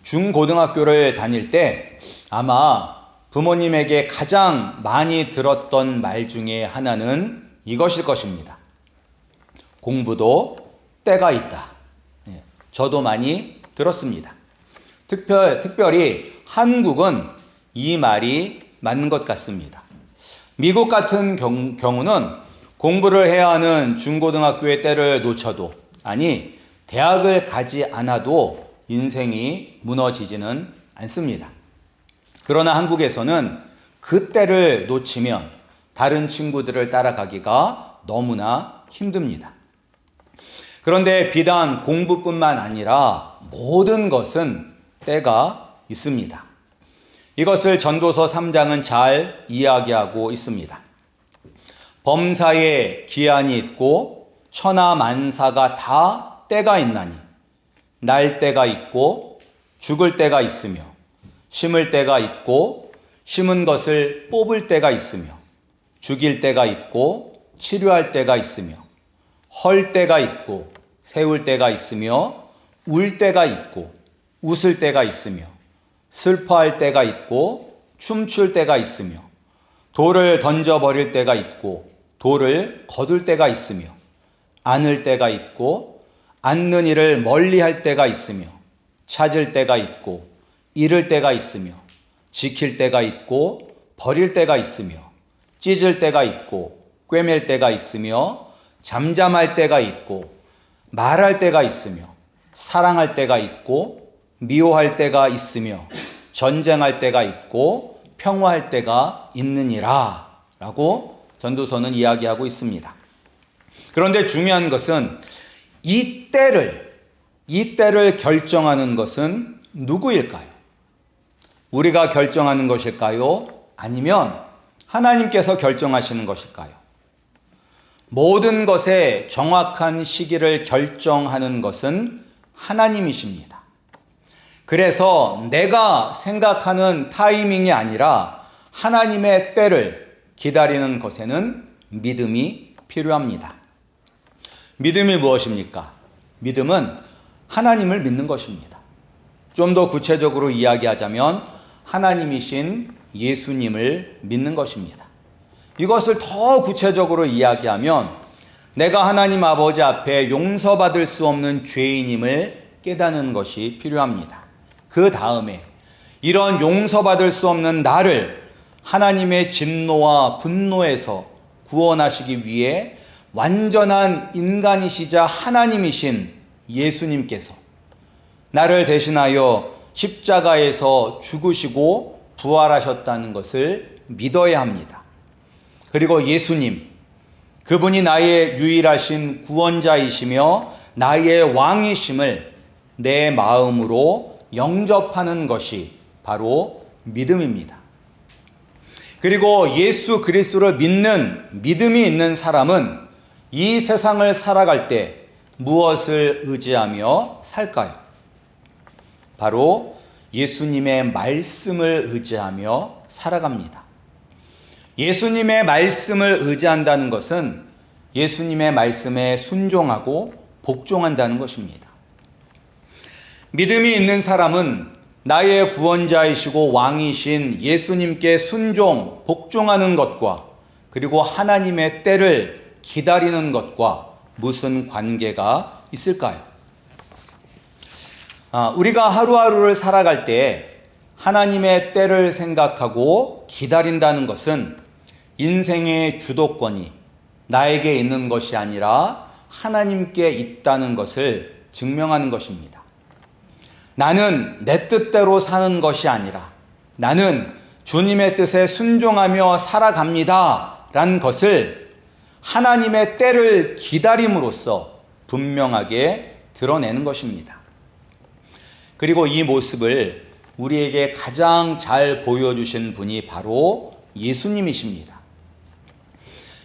중고등학교를 다닐 때 아마 부모님에게 가장 많이 들었던 말 중에 하나는 이것일 것입니다. 공부도 때가 있다. 저도 많이 들었습니다. 특별히 한국은 이 말이 맞는 것 같습니다. 미국 같은 경우는 공부를 해야 하는 중고등학교의 때를 놓쳐도, 아니 대학을 가지 않아도 인생이 무너지지는 않습니다. 그러나 한국에서는 그 때를 놓치면 다른 친구들을 따라가기가 너무나 힘듭니다. 그런데 비단 공부뿐만 아니라 모든 것은 때가 있습니다. 이것을 전도서 3장은 잘 이야기하고 있습니다. 범사에 기한이 있고 천하 만사가 다 때가 있나니 날 때가 있고 죽을 때가 있으며 심을 때가 있고 심은 것을 뽑을 때가 있으며 죽일 때가 있고 치료할 때가 있으며 헐 때가 있고 세울 때가 있으며 울 때가 있고 웃을 때가 있으며 슬퍼할 때가 있고 춤출 때가 있으며 돌을 던져버릴 때가 있고 돌을 거둘 때가 있으며 안을 때가 있고 앉는 일을 멀리할 때가 있으며 찾을 때가 있고 잃을 때가 있으며 지킬 때가 있고 버릴 때가 있으며 찢을 때가 있고 꿰맬 때가 있으며 잠잠할 때가 있고 말할 때가 있으며 사랑할 때가 있고 미워할 때가 있으며 전쟁할 때가 있고 평화할 때가 있느니라 라고 전도서는 이야기하고 있습니다. 그런데 중요한 것은 이 때를 결정하는 것은 누구일까요? 우리가 결정하는 것일까요? 아니면 하나님께서 결정하시는 것일까요? 모든 것의 정확한 시기를 결정하는 것은 하나님이십니다. 그래서 내가 생각하는 타이밍이 아니라 하나님의 때를 기다리는 것에는 믿음이 필요합니다. 믿음이 무엇입니까? 믿음은 하나님을 믿는 것입니다. 좀 더 구체적으로 이야기하자면 하나님이신 예수님을 믿는 것입니다. 이것을 더 구체적으로 이야기하면 내가 하나님 아버지 앞에 용서받을 수 없는 죄인임을 깨닫는 것이 필요합니다. 그 다음에 이런 용서받을 수 없는 나를 하나님의 진노와 분노에서 구원하시기 위해 완전한 인간이시자 하나님이신 예수님께서 나를 대신하여 십자가에서 죽으시고 부활하셨다는 것을 믿어야 합니다. 그리고 예수님, 그분이 나의 유일하신 구원자이시며 나의 왕이심을 내 마음으로 영접하는 것이 바로 믿음입니다. 그리고 예수 그리스도를 믿는 믿음이 있는 사람은 이 세상을 살아갈 때 무엇을 의지하며 살까요? 바로 예수님의 말씀을 의지하며 살아갑니다. 예수님의 말씀을 의지한다는 것은 예수님의 말씀에 순종하고 복종한다는 것입니다. 믿음이 있는 사람은 나의 구원자이시고 왕이신 예수님께 순종, 복종하는 것과 그리고 하나님의 때를 기다리는 것과 무슨 관계가 있을까요? 우리가 하루하루를 살아갈 때 하나님의 때를 생각하고 기다린다는 것은 인생의 주도권이 나에게 있는 것이 아니라 하나님께 있다는 것을 증명하는 것입니다. 나는 내 뜻대로 사는 것이 아니라 나는 주님의 뜻에 순종하며 살아갑니다 라는 것을 하나님의 때를 기다림으로써 분명하게 드러내는 것입니다. 그리고 이 모습을 우리에게 가장 잘 보여주신 분이 바로 예수님이십니다.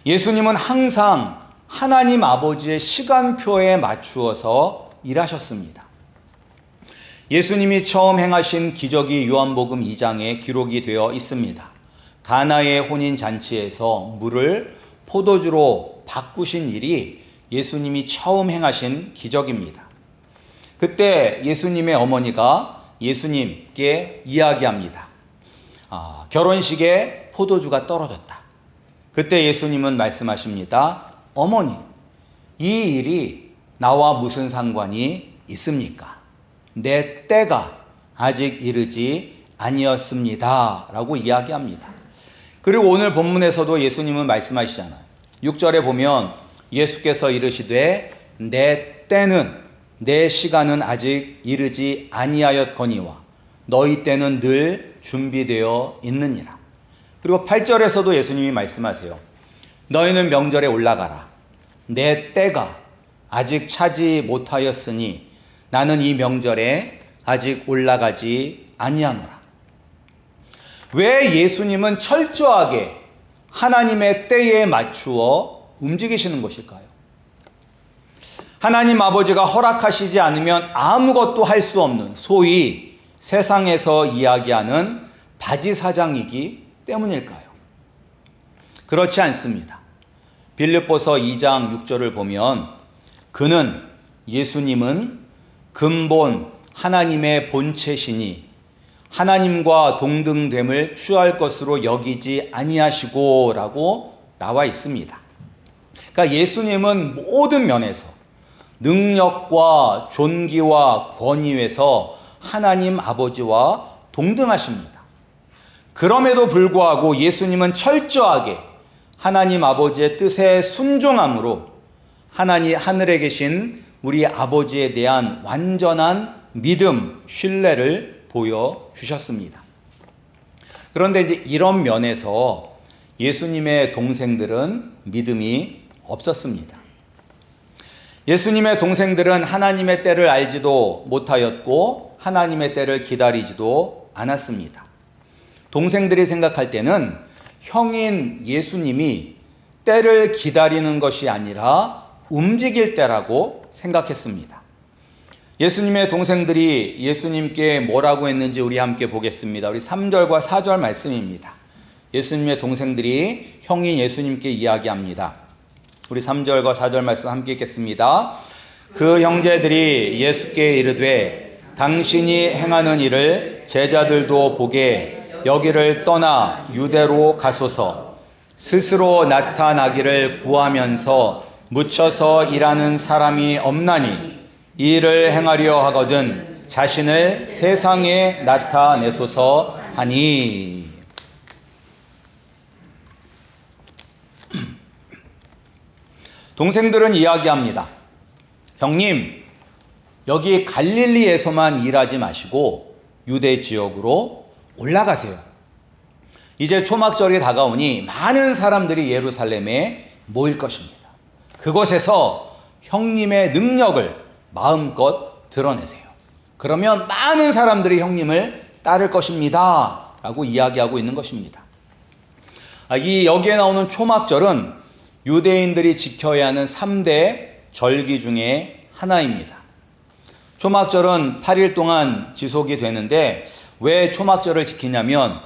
예수님은 항상 하나님 아버지의 시간표에 맞추어서 일하셨습니다. 예수님이 처음 행하신 기적이 요한복음 2장에 기록이 되어 있습니다. 가나의 혼인잔치에서 물을 포도주로 바꾸신 일이 예수님이 처음 행하신 기적입니다. 그때 예수님의 어머니가 예수님께 이야기합니다. 결혼식에 포도주가 떨어졌다. 그때 예수님은 말씀하십니다. 어머니, 이 일이 나와 무슨 상관이 있습니까? 내 때가 아직 이르지 아니었습니다. 라고 이야기합니다. 그리고 오늘 본문에서도 예수님은 말씀하시잖아요. 6절에 보면 예수께서 이르시되 내 때는, 내 시간은 아직 이르지 아니하였거니와 너희 때는 늘 준비되어 있느니라. 그리고 8절에서도 예수님이 말씀하세요. 너희는 명절에 올라가라. 내 때가 아직 차지 못하였으니 나는 이 명절에 아직 올라가지 아니하노라. 왜 예수님은 철저하게 하나님의 때에 맞추어 움직이시는 것일까요? 하나님 아버지가 허락하시지 않으면 아무것도 할 수 없는, 소위 세상에서 이야기하는 바지사장이기 때문일까요? 그렇지 않습니다. 빌립보서 2장 6절을 보면 그는, 예수님은 근본 하나님의 본체시니 하나님과 동등됨을 취할 것으로 여기지 아니하시고 라고 나와 있습니다. 그러니까 예수님은 모든 면에서 능력과 존귀와 권위에서 하나님 아버지와 동등하십니다. 그럼에도 불구하고 예수님은 철저하게 하나님 아버지의 뜻에 순종함으로 하늘에 계신 우리 아버지에 대한 완전한 믿음, 신뢰를 보여주셨습니다. 그런데 이제 이런 면에서 예수님의 동생들은 믿음이 없었습니다. 예수님의 동생들은 하나님의 때를 알지도 못하였고 하나님의 때를 기다리지도 않았습니다. 동생들이 생각할 때는 형인 예수님이 때를 기다리는 것이 아니라 움직일 때라고 생각했습니다. 예수님의 동생들이 예수님께 뭐라고 했는지 우리 함께 보겠습니다. 우리 3절과 4절 말씀입니다. 예수님의 동생들이 형인 예수님께 이야기합니다. 우리 3절과 4절 말씀 함께 읽겠습니다. 그 형제들이 예수께 이르되 당신이 행하는 일을 제자들도 보게 여기를 떠나 유대로 가소서. 스스로 나타나기를 구하면서 묻혀서 일하는 사람이 없나니 이 일을 행하려 하거든 자신을 세상에 나타내소서 하니. 동생들은 이야기합니다. 형님, 여기 갈릴리에서만 일하지 마시고 유대 지역으로 올라가세요. 이제 초막절이 다가오니 많은 사람들이 예루살렘에 모일 것입니다. 그곳에서 형님의 능력을 마음껏 드러내세요. 그러면 많은 사람들이 형님을 따를 것입니다. 라고 이야기하고 있는 것입니다. 여기에 나오는 초막절은 유대인들이 지켜야 하는 3대 절기 중에 하나입니다. 초막절은 8일 동안 지속이 되는데 왜 초막절을 지키냐면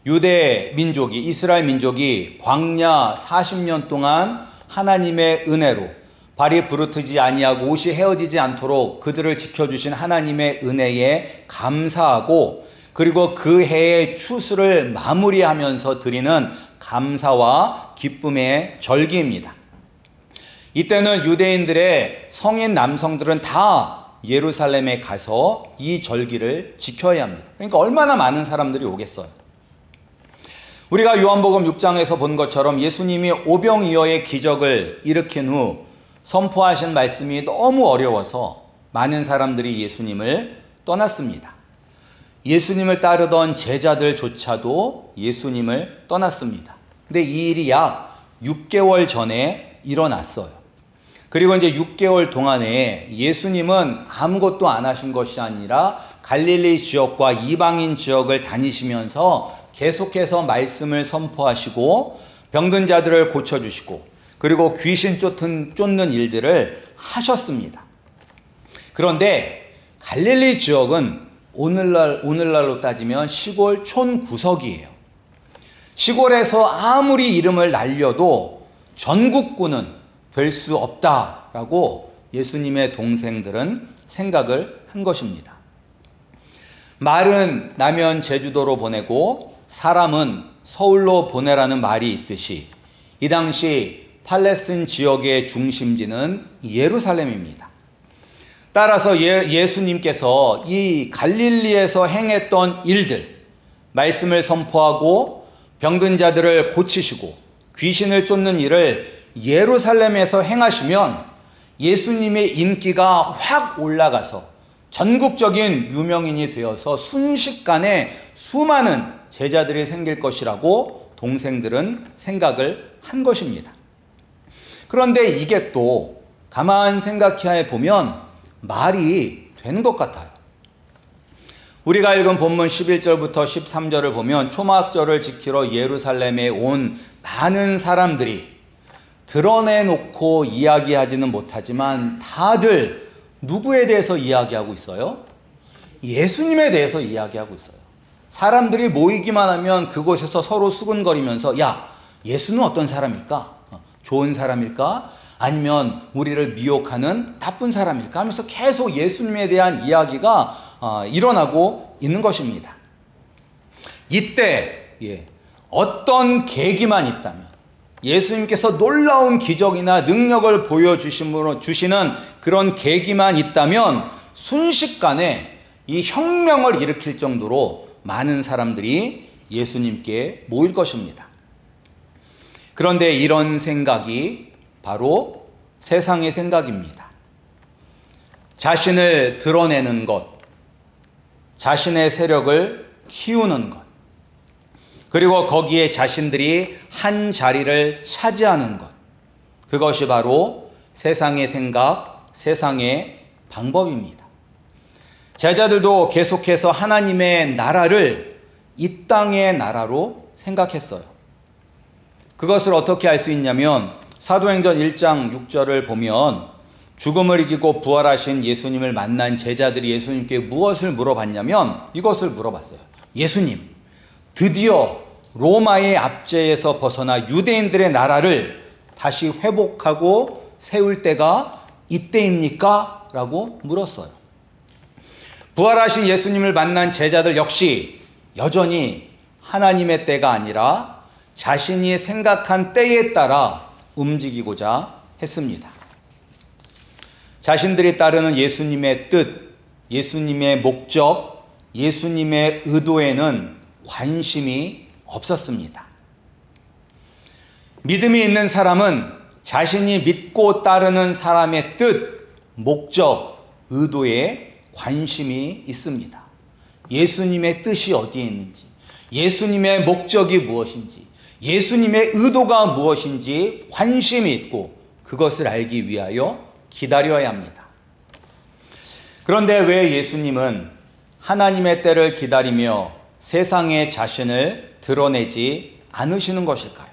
유대 민족이, 이스라엘 민족이 광야 40년 동안 하나님의 은혜로 발이 부르트지 아니하고 옷이 헤어지지 않도록 그들을 지켜주신 하나님의 은혜에 감사하고 그리고 그 해의 추수를 마무리하면서 드리는 감사와 기쁨의 절기입니다. 이때는 유대인들의 성인 남성들은 다 예루살렘에 가서 이 절기를 지켜야 합니다. 그러니까 얼마나 많은 사람들이 오겠어요. 우리가 요한복음 6장에서 본 것처럼 예수님이 오병이어의 기적을 일으킨 후 선포하신 말씀이 너무 어려워서 많은 사람들이 예수님을 떠났습니다. 예수님을 따르던 제자들조차도 예수님을 떠났습니다. 근데 이 일이 약 6개월 전에 일어났어요. 그리고 이제 6개월 동안에 예수님은 아무것도 안 하신 것이 아니라 갈릴리 지역과 이방인 지역을 다니시면서 계속해서 말씀을 선포하시고 병든 자들을 고쳐주시고 그리고 귀신 쫓는 일들을 하셨습니다. 그런데 갈릴리 지역은 오늘날로 따지면 시골 촌구석이에요. 시골에서 아무리 이름을 날려도 전국구는 될 수 없다라고 예수님의 동생들은 생각을 한 것입니다. 말은 나면 제주도로 보내고 사람은 서울로 보내라는 말이 있듯이 이 당시 팔레스틴 지역의 중심지는 예루살렘입니다. 따라서 예수님께서 이 갈릴리에서 행했던 일들, 말씀을 선포하고 병든 자들을 고치시고 귀신을 쫓는 일을 예루살렘에서 행하시면 예수님의 인기가 확 올라가서 전국적인 유명인이 되어서 순식간에 수많은 제자들이 생길 것이라고 동생들은 생각을 한 것입니다. 그런데 이게 또 가만 생각해 보면 말이 되는 것 같아요. 우리가 읽은 본문 11절부터 13절을 보면 초막절을 지키러 예루살렘에 온 많은 사람들이 드러내놓고 이야기하지는 못하지만 다들 누구에 대해서 이야기하고 있어요? 예수님에 대해서 이야기하고 있어요. 사람들이 모이기만 하면 그곳에서 서로 수근거리면서 야, 예수는 어떤 사람일까? 좋은 사람일까? 아니면 우리를 미혹하는 나쁜 사람일까? 하면서 계속 예수님에 대한 이야기가 일어나고 있는 것입니다. 이때 어떤 계기만 있다면 예수님께서 놀라운 기적이나 능력을 보여주시는 그런 계기만 있다면 순식간에 이 혁명을 일으킬 정도로 많은 사람들이 예수님께 모일 것입니다. 그런데 이런 생각이 바로 세상의 생각입니다. 자신을 드러내는 것, 자신의 세력을 키우는 것, 그리고 거기에 자신들이 한 자리를 차지하는 것, 그것이 바로 세상의 생각, 세상의 방법입니다. 제자들도 계속해서 하나님의 나라를 이 땅의 나라로 생각했어요. 그것을 어떻게 알 수 있냐면 사도행전 1장 6절을 보면 죽음을 이기고 부활하신 예수님을 만난 제자들이 예수님께 무엇을 물어봤냐면 이것을 물어봤어요. 예수님, 드디어 로마의 압제에서 벗어나 유대인들의 나라를 다시 회복하고 세울 때가 이때입니까? 라고 물었어요. 부활하신 예수님을 만난 제자들 역시 여전히 하나님의 때가 아니라 자신이 생각한 때에 따라 움직이고자 했습니다. 자신들이 따르는 예수님의 뜻, 예수님의 목적, 예수님의 의도에는 관심이 없었습니다. 믿음이 있는 사람은 자신이 믿고 따르는 사람의 뜻, 목적, 의도에 관심이 있습니다. 예수님의 뜻이 어디에 있는지, 예수님의 목적이 무엇인지, 예수님의 의도가 무엇인지 관심이 있고 그것을 알기 위하여 기다려야 합니다. 그런데 왜 예수님은 하나님의 때를 기다리며 세상에 자신을 드러내지 않으시는 것일까요?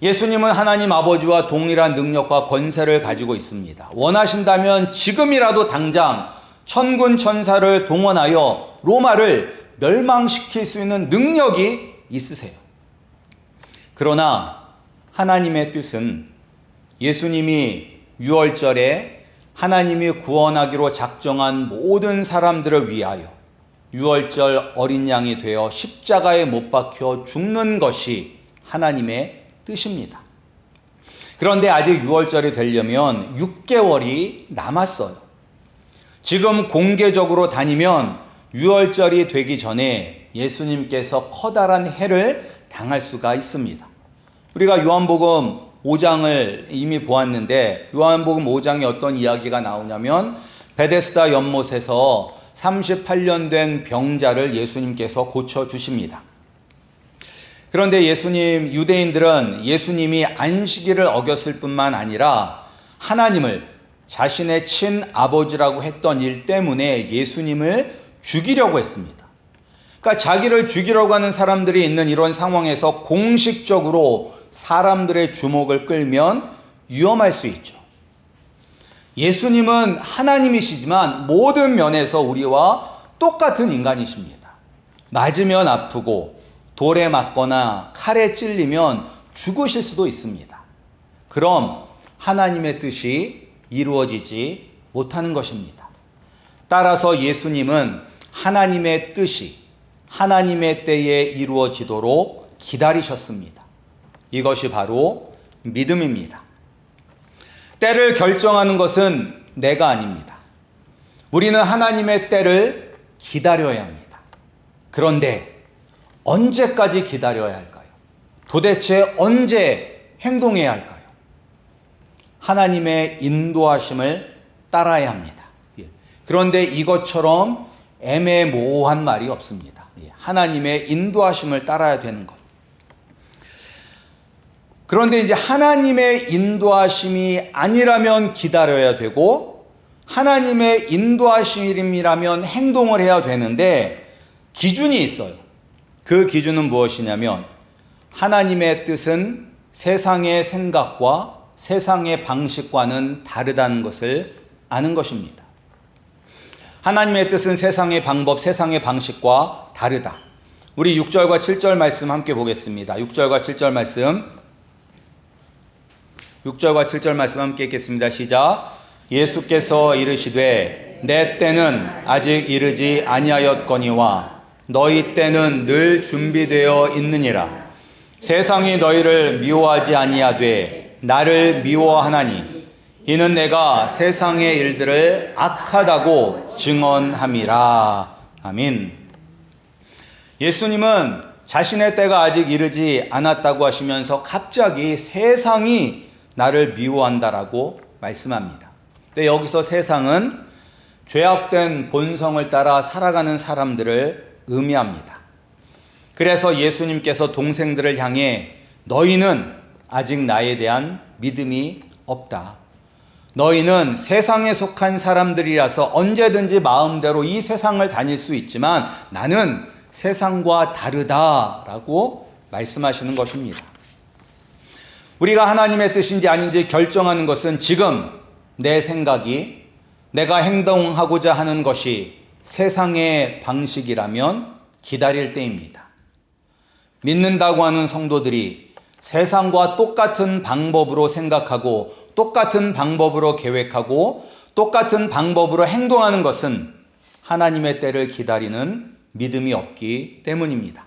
예수님은 하나님 아버지와 동일한 능력과 권세를 가지고 있습니다. 원하신다면 지금이라도 당장 천군 천사를 동원하여 로마를 멸망시킬 수 있는 능력이 있으세요. 그러나 하나님의 뜻은 예수님이 유월절에 하나님이 구원하기로 작정한 모든 사람들을 위하여 유월절 어린 양이 되어 십자가에 못 박혀 죽는 것이 하나님의 뜻입니다. 그런데 아직 유월절이 되려면 6개월이 남았어요. 지금 공개적으로 다니면 유월절이 되기 전에 예수님께서 커다란 해를 당할 수가 있습니다. 우리가 요한복음 5장을 이미 보았는데 요한복음 5장에 어떤 이야기가 나오냐면 베데스다 연못에서 38년 된 병자를 예수님께서 고쳐주십니다. 그런데 유대인들은 예수님이 안식일을 어겼을 뿐만 아니라 하나님을 자신의 친아버지라고 했던 일 때문에 예수님을 죽이려고 했습니다. 그러니까 자기를 죽이려고 하는 사람들이 있는 이런 상황에서 공식적으로 사람들의 주목을 끌면 위험할 수 있죠. 예수님은 하나님이시지만 모든 면에서 우리와 똑같은 인간이십니다. 맞으면 아프고 돌에 맞거나 칼에 찔리면 죽으실 수도 있습니다. 그럼 하나님의 뜻이 이루어지지 못하는 것입니다. 따라서 예수님은 하나님의 뜻이 하나님의 때에 이루어지도록 기다리셨습니다. 이것이 바로 믿음입니다. 때를 결정하는 것은 내가 아닙니다. 우리는 하나님의 때를 기다려야 합니다. 그런데 언제까지 기다려야 할까요? 도대체 언제 행동해야 할까요? 하나님의 인도하심을 따라야 합니다. 그런데 이것처럼 애매모호한 말이 없습니다. 하나님의 인도하심을 따라야 되는 것. 그런데 이제 하나님의 인도하심이 아니라면 기다려야 되고 하나님의 인도하심이라면 행동을 해야 되는데 기준이 있어요. 그 기준은 무엇이냐면 하나님의 뜻은 세상의 생각과 세상의 방식과는 다르다는 것을 아는 것입니다. 하나님의 뜻은 세상의 방법, 세상의 방식과 다르다. 우리 6절과 7절 말씀 함께 보겠습니다. 6절과 7절 말씀. 6절과 7절 말씀 함께 읽겠습니다. 시작. 예수께서 이르시되 내 때는 아직 이르지 아니하였거니와 너희 때는 늘 준비되어 있느니라. 세상이 너희를 미워하지 아니하되 나를 미워하나니 이는 내가 세상의 일들을 악하다고 증언함이라. 아멘. 예수님은 자신의 때가 아직 이르지 않았다고 하시면서 갑자기 세상이 나를 미워한다라고 말씀합니다. 근데 여기서 세상은 죄악된 본성을 따라 살아가는 사람들을 의미합니다. 그래서 예수님께서 동생들을 향해 너희는 아직 나에 대한 믿음이 없다. 너희는 세상에 속한 사람들이라서 언제든지 마음대로 이 세상을 다닐 수 있지만 나는 세상과 다르다라고 말씀하시는 것입니다. 우리가 하나님의 뜻인지 아닌지 결정하는 것은 지금 내 생각이 내가 행동하고자 하는 것이 세상의 방식이라면 기다릴 때입니다. 믿는다고 하는 성도들이 세상과 똑같은 방법으로 생각하고 똑같은 방법으로 계획하고 똑같은 방법으로 행동하는 것은 하나님의 때를 기다리는 믿음이 없기 때문입니다.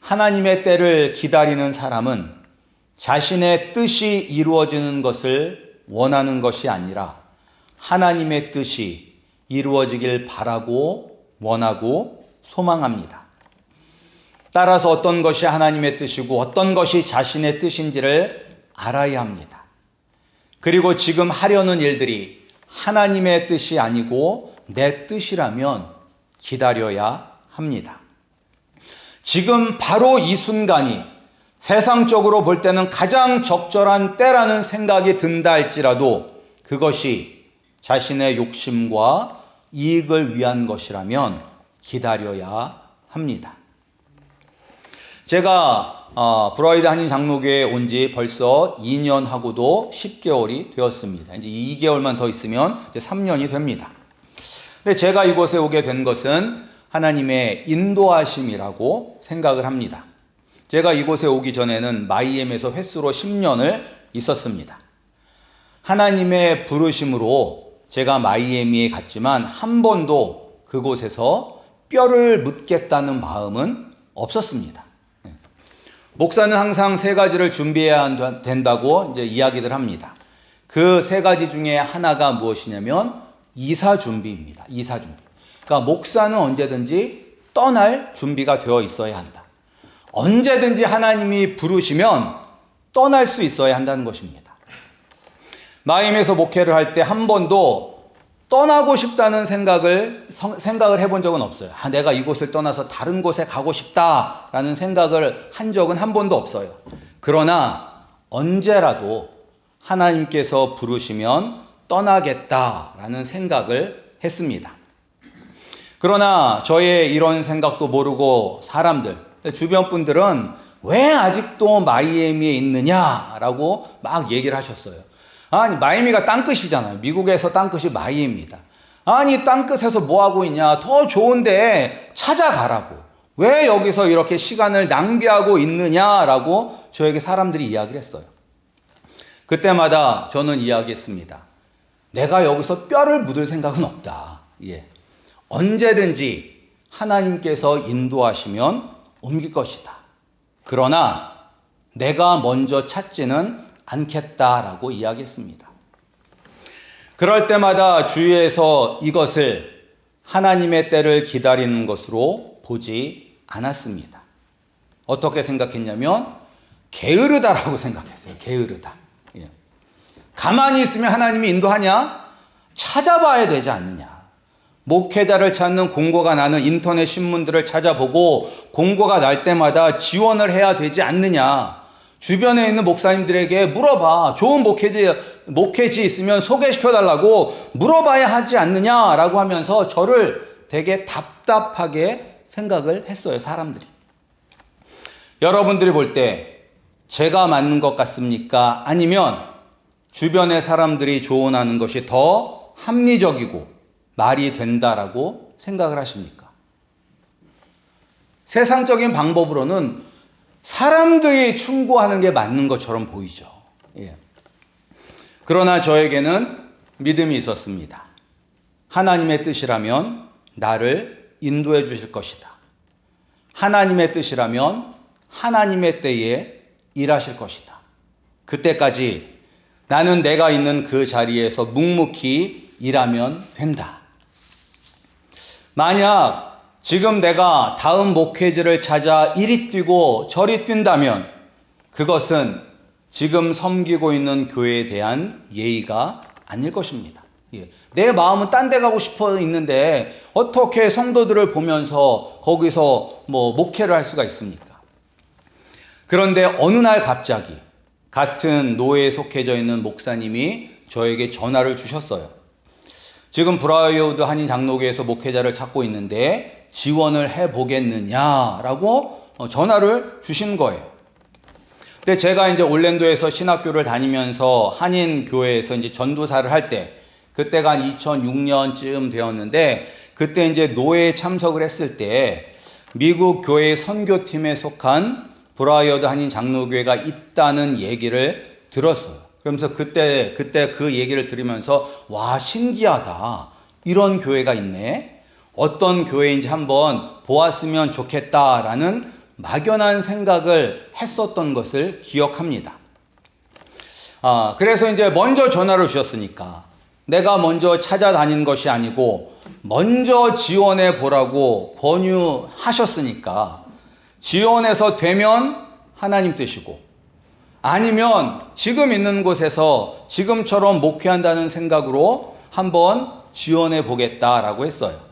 하나님의 때를 기다리는 사람은 자신의 뜻이 이루어지는 것을 원하는 것이 아니라 하나님의 뜻이 이루어지길 바라고 원하고 소망합니다. 따라서 어떤 것이 하나님의 뜻이고 어떤 것이 자신의 뜻인지를 알아야 합니다. 그리고 지금 하려는 일들이 하나님의 뜻이 아니고 내 뜻이라면 기다려야 합니다. 지금 바로 이 순간이 세상적으로 볼 때는 가장 적절한 때라는 생각이 든다 할지라도 그것이 자신의 욕심과 이익을 위한 것이라면 기다려야 합니다. 제가 브라이드 한인 장로교회에 온 지 벌써 2년하고도 10개월이 되었습니다. 이제 2개월만 더 있으면 이제 3년이 됩니다. 근데 제가 이곳에 오게 된 것은 하나님의 인도하심이라고 생각을 합니다. 제가 이곳에 오기 전에는 마이애미에서 횟수로 10년을 있었습니다. 하나님의 부르심으로 제가 마이애미에 갔지만 한 번도 그곳에서 뼈를 묻겠다는 마음은 없었습니다. 목사는 항상 3가지를 준비해야 된다고 이제 이야기를 합니다. 그 3가지 중에 하나가 무엇이냐면 이사 준비입니다. 이사 준비. 그러니까 목사는 언제든지 떠날 준비가 되어 있어야 한다. 언제든지 하나님이 부르시면 떠날 수 있어야 한다는 것입니다. 마임에서 목회를 할 때 한 번도 떠나고 싶다는 생각을 해본 적은 없어요. 내가 이곳을 떠나서 다른 곳에 가고 싶다라는 생각을 한 적은 한 번도 없어요. 그러나 언제라도 하나님께서 부르시면 떠나겠다라는 생각을 했습니다. 그러나 저의 이런 생각도 모르고 사람들, 주변 분들은 왜 아직도 마이애미에 있느냐라고 막 얘기를 하셨어요. 아니, 마이애미가 땅끝이잖아요. 미국에서 땅끝이 마이애미입니다. 아니, 땅끝에서 뭐하고 있냐. 더 좋은데 찾아가라고. 왜 여기서 이렇게 시간을 낭비하고 있느냐라고 저에게 사람들이 이야기를 했어요. 그때마다 저는 이야기했습니다. 내가 여기서 뼈를 묻을 생각은 없다. 예. 언제든지 하나님께서 인도하시면 옮길 것이다. 그러나 내가 먼저 찾지는 않겠다라고 이야기했습니다. 그럴 때마다 주위에서 이것을 하나님의 때를 기다리는 것으로 보지 않았습니다. 어떻게 생각했냐면 게으르다라고 생각했어요. 게으르다. 예. 가만히 있으면 하나님이 인도하냐? 찾아봐야 되지 않느냐. 목회자를 찾는 공고가 나는 인터넷 신문들을 찾아보고 공고가 날 때마다 지원을 해야 되지 않느냐. 주변에 있는 목사님들에게 물어봐. 좋은 목회지 있으면 소개시켜달라고 물어봐야 하지 않느냐라고 하면서 저를 되게 답답하게 생각을 했어요. 사람들이. 여러분들이 볼 때 제가 맞는 것 같습니까? 아니면 주변의 사람들이 조언하는 것이 더 합리적이고 말이 된다라고 생각을 하십니까? 세상적인 방법으로는 사람들이 충고하는 게 맞는 것처럼 보이죠. 예. 그러나 저에게는 믿음이 있었습니다. 하나님의 뜻이라면 나를 인도해 주실 것이다. 하나님의 뜻이라면 하나님의 때에 일하실 것이다. 그때까지 나는 내가 있는 그 자리에서 묵묵히 일하면 된다. 만약 지금 내가 다음 목회지를 찾아 이리 뛰고 저리 뛴다면 그것은 지금 섬기고 있는 교회에 대한 예의가 아닐 것입니다. 예. 내 마음은 딴 데 가고 싶어 있는데 어떻게 성도들을 보면서 거기서 목회를 할 수가 있습니까? 그런데 어느 날 갑자기 같은 노예에 속해져 있는 목사님이 저에게 전화를 주셨어요. 지금 브라이어드 한인 장로교에서 목회자를 찾고 있는데 지원을 해보겠느냐라고 전화를 주신 거예요. 근데 제가 이제 올랜도에서 신학교를 다니면서 한인 교회에서 이제 전도사를 할 때, 그때가 한 2006년쯤 되었는데, 그때 이제 노예에 참석을 했을 때 미국 교회 선교팀에 속한 브라이어드 한인 장로교회가 있다는 얘기를 들었어요. 그러면서 그때 그 얘기를 들으면서 와, 신기하다. 이런 교회가 있네. 어떤 교회인지 한번 보았으면 좋겠다라는 막연한 생각을 했었던 것을 기억합니다. 그래서 이제 먼저 전화를 주셨으니까 내가 먼저 찾아다닌 것이 아니고 먼저 지원해 보라고 권유하셨으니까 지원해서 되면 하나님 뜻이고 아니면 지금 있는 곳에서 지금처럼 목회한다는 생각으로 한번 지원해 보겠다라고 했어요.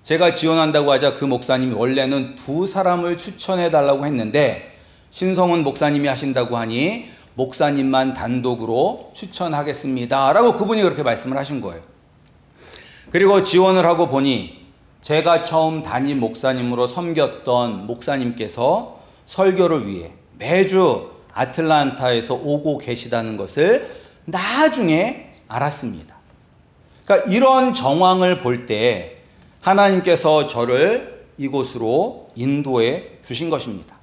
제가 지원한다고 하자 그 목사님이 원래는 2사람을 추천해 달라고 했는데 신성훈 목사님이 하신다고 하니 목사님만 단독으로 추천하겠습니다 라고 그분이 그렇게 말씀을 하신 거예요. 그리고 지원을 하고 보니 제가 처음 담임 목사님으로 섬겼던 목사님께서 설교를 위해 매주 아틀란타에서 오고 계시다는 것을 나중에 알았습니다. 그러니까 이런 정황을 볼 때 하나님께서 저를 이곳으로 인도해 주신 것입니다.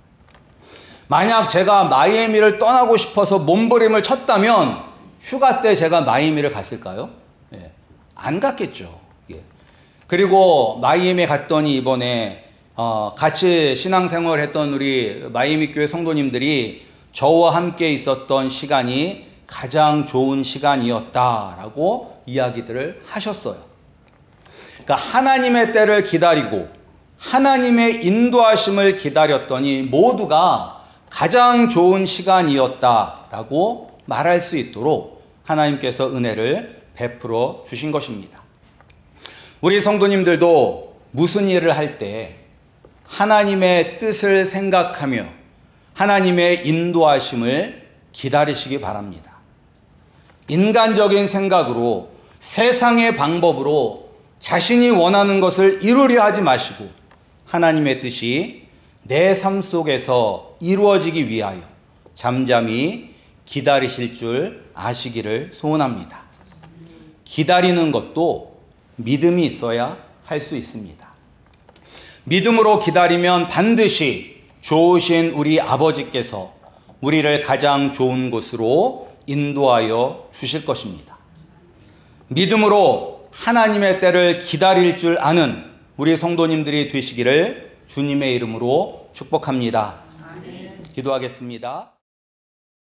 만약 제가 마이애미를 떠나고 싶어서 몸부림을 쳤다면 휴가 때 제가 마이애미를 갔을까요? 예, 안 갔겠죠. 예. 그리고 마이애미에 갔더니 이번에 같이 신앙생활을 했던 우리 마이애미 교회 성도님들이 저와 함께 있었던 시간이 가장 좋은 시간이었다라고 이야기들을 하셨어요. 그러니까 하나님의 때를 기다리고 하나님의 인도하심을 기다렸더니 모두가 가장 좋은 시간이었다라고 말할 수 있도록 하나님께서 은혜를 베풀어 주신 것입니다. 우리 성도님들도 무슨 일을 할 때 하나님의 뜻을 생각하며 하나님의 인도하심을 기다리시기 바랍니다. 인간적인 생각으로 세상의 방법으로 자신이 원하는 것을 이루려 하지 마시고 하나님의 뜻이 내 삶 속에서 이루어지기 위하여 잠잠히 기다리실 줄 아시기를 소원합니다. 기다리는 것도 믿음이 있어야 할 수 있습니다. 믿음으로 기다리면 반드시 좋으신 우리 아버지께서 우리를 가장 좋은 곳으로 인도하여 주실 것입니다. 믿음으로 하나님의 때를 기다릴 줄 아는 우리 성도님들이 되시기를 주님의 이름으로 축복합니다. 기도하겠습니다.